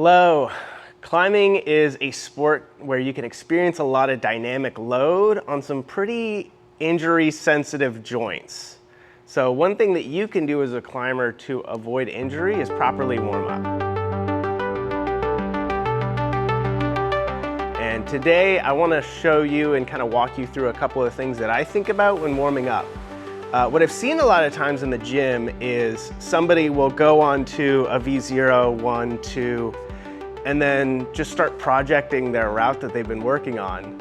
Hello. Climbing is a sport where you can experience a lot of dynamic load on some pretty injury-sensitive joints. So one thing that you can do as a climber to avoid injury is properly warm up. And today I want to show you and kind of walk you through a couple of things that I think about when warming up. What I've seen a lot of times in the gym is somebody will go on to a V0, 1, 2, and then just start projecting their route that they've been working on.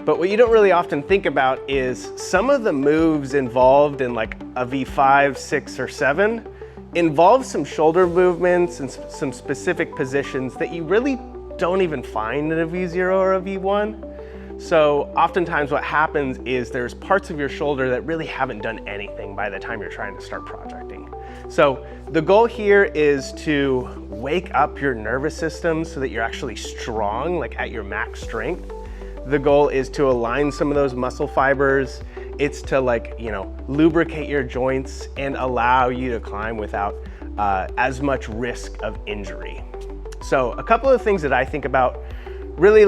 But what you don't really often think about is some of the moves involved in like a V5, 6, or 7 involve some shoulder movements and some specific positions that you really don't even find in a V0 or a V1. So oftentimes what happens is there's parts of your shoulder that really haven't done anything by the time you're trying to start projecting. So the goal here is to wake up your nervous system so that you're actually strong, like at your max strength. The goal is to align some of those muscle fibers. It's to lubricate your joints and allow you to climb without as much risk of injury. So a couple of things that I think about, really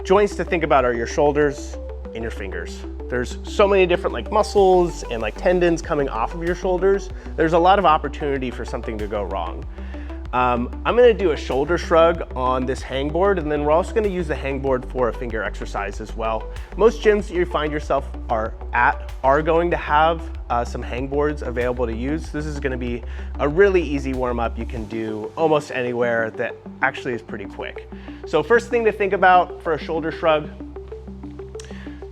joints to think about, are your shoulders and your fingers. There's so many different muscles and tendons coming off of your shoulders. There's a lot of opportunity for something to go wrong. I'm gonna do a shoulder shrug on this hangboard, and then we're also gonna use the hangboard for a finger exercise as well. Most gyms that you find yourself are going to have some hangboards available to use. This is gonna be a really easy warm up you can do almost anywhere that actually is pretty quick. So first thing to think about for a shoulder shrug,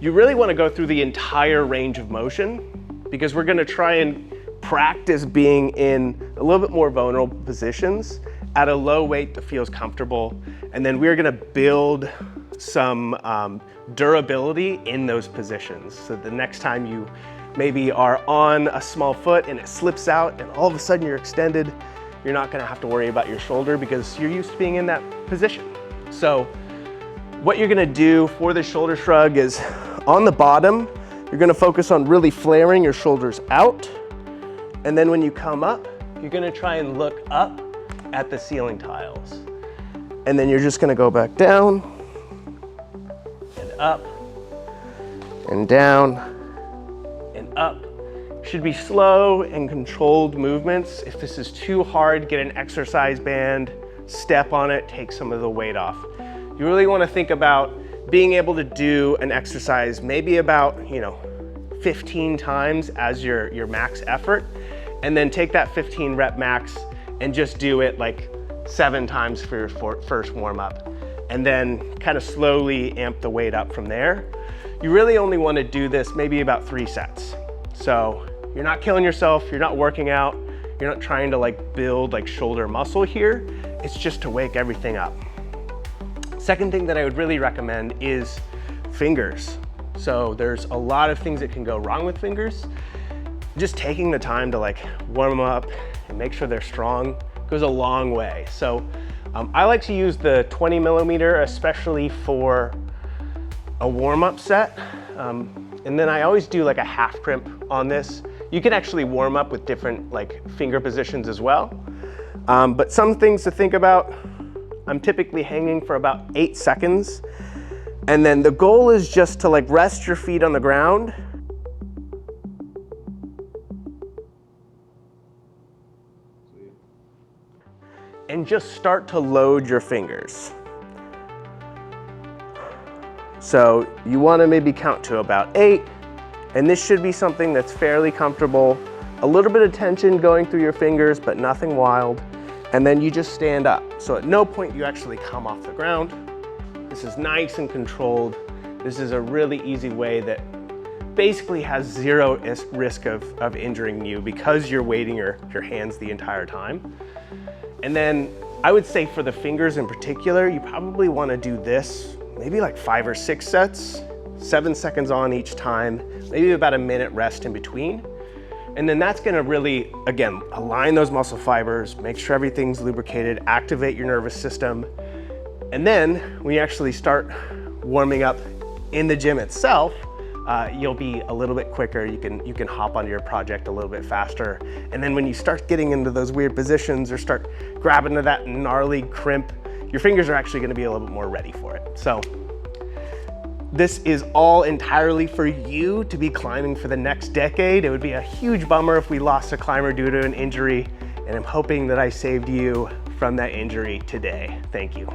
you really wanna go through the entire range of motion, because we're gonna try and practice being in a little bit more vulnerable positions at a low weight that feels comfortable. And then we're gonna build some durability in those positions. So the next time you maybe are on a small foot and it slips out and all of a sudden you're extended, you're not gonna have to worry about your shoulder because you're used to being in that position. So what you're gonna do for the shoulder shrug is on the bottom, you're gonna focus on really flaring your shoulders out. And then when you come up, you're gonna try and look up at the ceiling tiles. And then you're just gonna go back down and up and down and up. Should be slow and controlled movements. If this is too hard, get an exercise band, step on it, take some of the weight off. You really wanna think about being able to do an exercise maybe about 15 times as your max effort, and then take that 15 rep max and just do it 7 times for your first warm up, and then kind of slowly amp the weight up from there. You really only want to do this maybe about 3 sets. So you're not killing yourself, you're not working out, you're not trying to build shoulder muscle here. It's just to wake everything up. Second thing that I would really recommend is fingers. So there's a lot of things that can go wrong with fingers. Just taking the time to warm them up and make sure they're strong goes a long way. So I like to use the 20 millimeter, especially for a warm-up set. And then I always do a half crimp on this. You can actually warm up with different finger positions as well. But some things to think about, I'm typically hanging for about 8 seconds. And then the goal is just to rest your feet on the ground and just start to load your fingers. So you wanna maybe count to about 8, and this should be something that's fairly comfortable. A little bit of tension going through your fingers, but nothing wild. And then you just stand up. So at no point you actually come off the ground. This is nice and controlled. This is a really easy way that basically has zero risk of injuring you because you're weighting your hands the entire time. And then I would say for the fingers in particular, you probably want to do this maybe 5 or 6 sets, 7 seconds on each time, maybe about a minute rest in between. And then that's going to really, again, align those muscle fibers, make sure everything's lubricated, activate your nervous system. And then when you actually start warming up in the gym itself, you'll be a little bit quicker. You can hop onto your project a little bit faster. And then when you start getting into those weird positions or start grabbing to that gnarly crimp, your fingers are actually gonna be a little bit more ready for it. So this is all entirely for you to be climbing for the next decade. It would be a huge bummer if we lost a climber due to an injury, and I'm hoping that I saved you from that injury today. Thank you.